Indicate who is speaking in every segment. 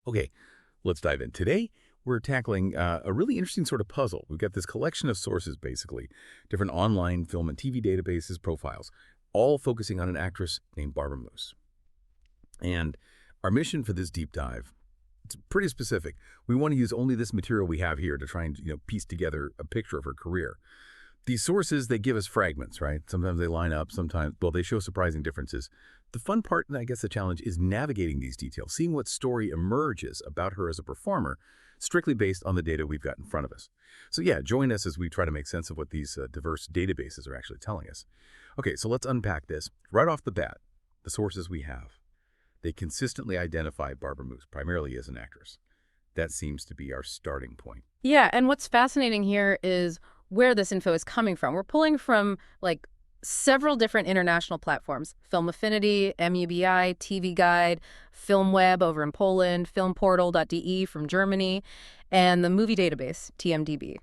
Speaker 1: Okay, let's dive in. Today, we're tackling a really interesting sort of puzzle. We've got this collection of sources, basically, different online film and TV databases, profiles, all focusing on an actress named Barbara Moose. And our mission for this deep dive, it's pretty specific. We want to use only this material we have here to try and piece together a picture of her career. These sources, they give us fragments, right? Sometimes they line up, sometimes, well, they show surprising differences. The fun part, and I guess the challenge, is navigating these details, seeing what story emerges about her as a performer, strictly based on the data we've got in front of us. So yeah, join us as we try to make sense of what these diverse databases are actually telling us. Okay, so let's unpack this. Right off the bat, the sources we have. They consistently identify Barbara Moose, primarily as an actress. That seems to be our starting point.
Speaker 2: Yeah, and what's fascinating here is where this info is coming from. We're pulling from several different international platforms: Film Affinity, MUBI, TV Guide, FilmWeb over in Poland, filmportal.de from Germany, and the movie database, TMDB.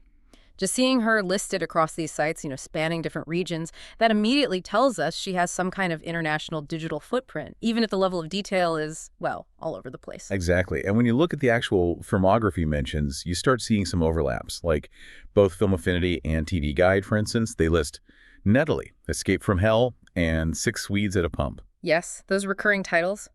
Speaker 2: Just seeing her listed across these sites, spanning different regions, that immediately tells us she has some kind of international digital footprint, even if the level of detail is, well, all over the place.
Speaker 1: Exactly. And when you look at the actual filmography mentions, you start seeing some overlaps, like both Film Affinity and TV Guide, for instance. They list Natalie, Escape from Hell, and Six Swedes at a Pump.
Speaker 2: Yes, those recurring titles.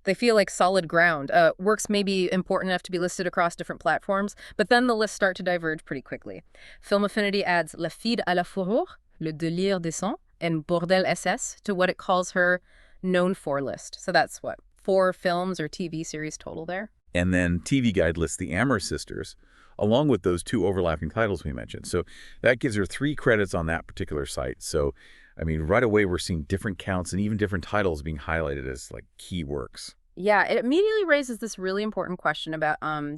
Speaker 2: They feel like solid ground. Works may be important enough to be listed across different platforms, but then the lists start to diverge pretty quickly. Film Affinity adds La Fille à la Fourrure, Le Délire des Sangs, and Bordel SS to what it calls her known for list. So that's what, 4 films or TV series total there?
Speaker 1: And then TV Guide lists the Amherst sisters, along with those 2 overlapping titles we mentioned. So that gives her 3 credits on that particular site. So, I mean, right away we're seeing different counts and even different titles being highlighted as key works.
Speaker 2: Yeah, it immediately raises this really important question about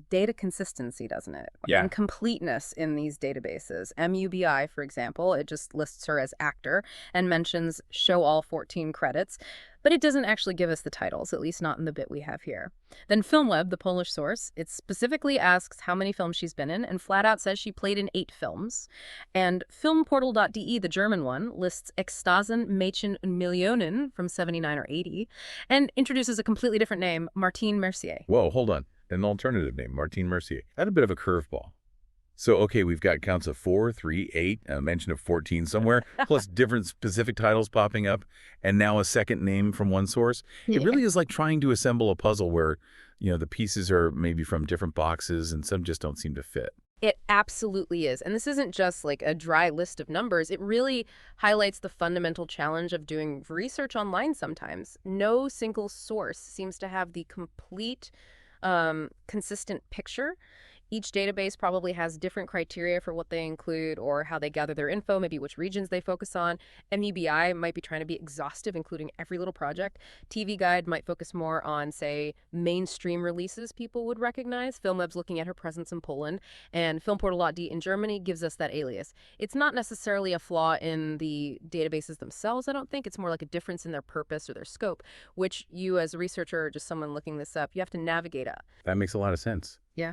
Speaker 2: data consistency, doesn't it?
Speaker 1: Yeah.
Speaker 2: And completeness in these databases. MUBI, for example, it just lists her as actor and mentions show all 14 credits, but it doesn't actually give us the titles, at least not in the bit we have here. Then FilmWeb, the Polish source, it specifically asks how many films she's been in and flat out says she played in 8 films. And filmportal.de, the German one, lists Ekstasen, Mädchen und Millionen from 79 or 80 and introduces a completely different name, Martine Mercier.
Speaker 1: Whoa, hold on. An alternative name, Martine Mercier. That's a bit of a curveball. So, okay, we've got counts of 4, 3, 8, a mention of 14 somewhere, plus different specific titles popping up, and now a second name from one source.
Speaker 2: Yeah.
Speaker 1: It really is like trying to assemble a puzzle where, the pieces are maybe from different boxes and some just don't seem to fit.
Speaker 2: It absolutely is. And this isn't just like a dry list of numbers. It really highlights the fundamental challenge of doing research online sometimes. No single source seems to have the complete, consistent picture. Each database probably has different criteria for what they include or how they gather their info, maybe which regions they focus on. MUBI might be trying to be exhaustive, including every little project. TV Guide might focus more on, say, mainstream releases people would recognize. FilmWeb's looking at her presence in Poland, and FilmPortal.de in Germany gives us that alias. It's not necessarily a flaw in the databases themselves, I don't think. It's more like a difference in their purpose or their scope, which you as a researcher or just someone looking this up, you have to navigate up.
Speaker 1: That makes a lot of sense.
Speaker 2: Yeah.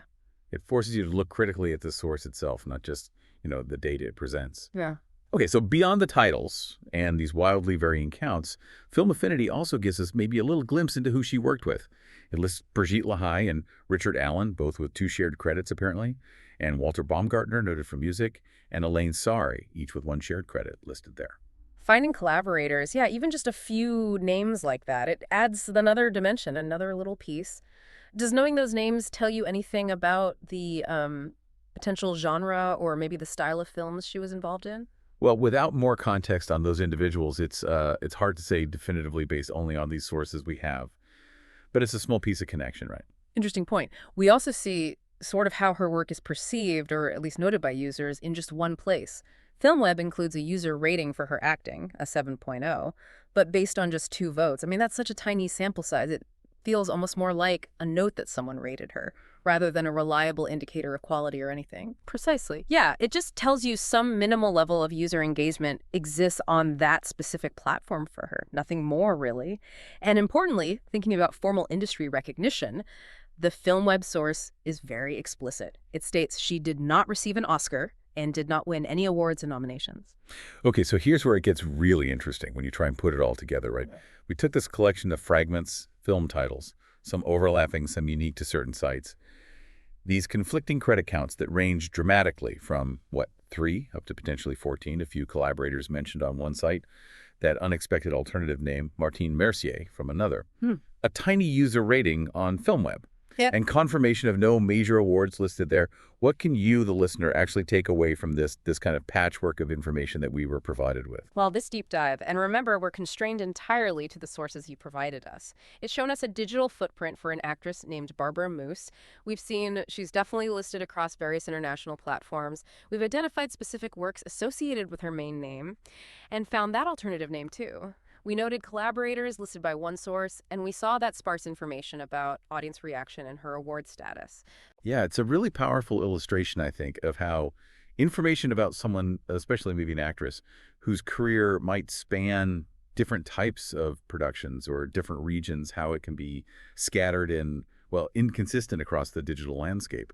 Speaker 1: It forces you to look critically at the source itself, not just, the data it presents.
Speaker 2: Yeah.
Speaker 1: Okay, so beyond the titles and these wildly varying counts, Film Affinity also gives us maybe a little glimpse into who she worked with. It lists Brigitte Lahaye and Richard Allen, both with 2 shared credits apparently, and Walter Baumgartner, noted for music, and Elaine Sari, each with 1 shared credit listed there.
Speaker 2: Finding collaborators, yeah, even just a few names like that, it adds another dimension, another little piece. Does knowing those names tell you anything about the potential genre or maybe the style of films she was involved in?
Speaker 1: Well, without more context on those individuals, it's hard to say definitively based only on these sources we have. But it's a small piece of connection, right?
Speaker 2: Interesting point. We also see sort of how her work is perceived, or at least noted by users, in just one place. FilmWeb includes a user rating for her acting, a 7.0, but based on just 2 votes. I mean, that's such a tiny sample size. It feels almost more like a note that someone rated her, rather than a reliable indicator of quality or anything. Precisely. Yeah, it just tells you some minimal level of user engagement exists on that specific platform for her. Nothing more, really. And importantly, thinking about formal industry recognition, the FilmWeb source is very explicit. It states she did not receive an Oscar and did not win any awards or nominations.
Speaker 1: Okay, so here's where it gets really interesting when you try and put it all together, right? We took this collection of fragments, film titles, some overlapping, some unique to certain sites. These conflicting credit counts that range dramatically from, what, 3 up to potentially 14, a few collaborators mentioned on one site, that unexpected alternative name, Martin Mercier, from another. A tiny user rating on FilmWeb,
Speaker 2: Yep.
Speaker 1: and confirmation of no major awards listed there. What can you, the listener, actually take away from this kind of patchwork of information that we were provided with?
Speaker 2: Well, this deep dive, and remember, we're constrained entirely to the sources you provided us. It's shown us a digital footprint for an actress named Barbara Moose. We've seen she's definitely listed across various international platforms. We've identified specific works associated with her main name and found that alternative name too. We noted collaborators listed by one source, and we saw that sparse information about audience reaction and her award status.
Speaker 1: Yeah, it's a really powerful illustration, I think, of how information about someone, especially maybe an actress, whose career might span different types of productions or different regions, how it can be scattered and, well, inconsistent across the digital landscape.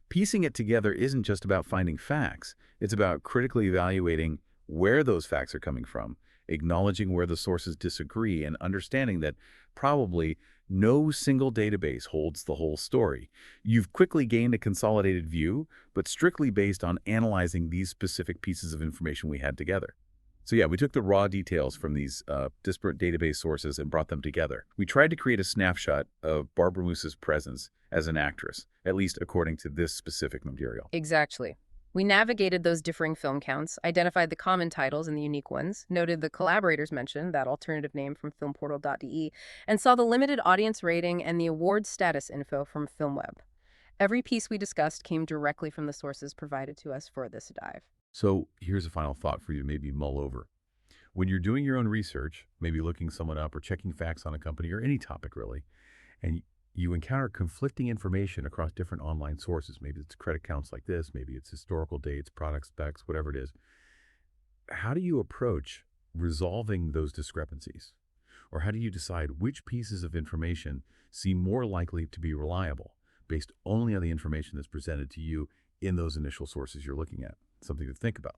Speaker 1: Piecing it together isn't just about finding facts. It's about critically evaluating where those facts are coming from, acknowledging where the sources disagree, and understanding that probably no single database holds the whole story. You've quickly gained a consolidated view, but strictly based on analyzing these specific pieces of information we had together. So yeah, we took the raw details from these disparate database sources and brought them together. We tried to create a snapshot of Barbara Moose's presence as an actress, at least according to this specific material.
Speaker 2: Exactly. We navigated those differing film counts, identified the common titles and the unique ones, noted the collaborators mentioned, that alternative name from filmportal.de, and saw the limited audience rating and the award status info from FilmWeb. Every piece we discussed came directly from the sources provided to us for this dive.
Speaker 1: So here's a final thought for you to maybe mull over. When you're doing your own research, maybe looking someone up or checking facts on a company or any topic really, and you encounter conflicting information across different online sources, maybe it's credit counts like this, maybe it's historical dates, product specs, whatever it is, how do you approach resolving those discrepancies? Or how do you decide which pieces of information seem more likely to be reliable based only on the information that's presented to you in those initial sources you're looking at? Something to think about.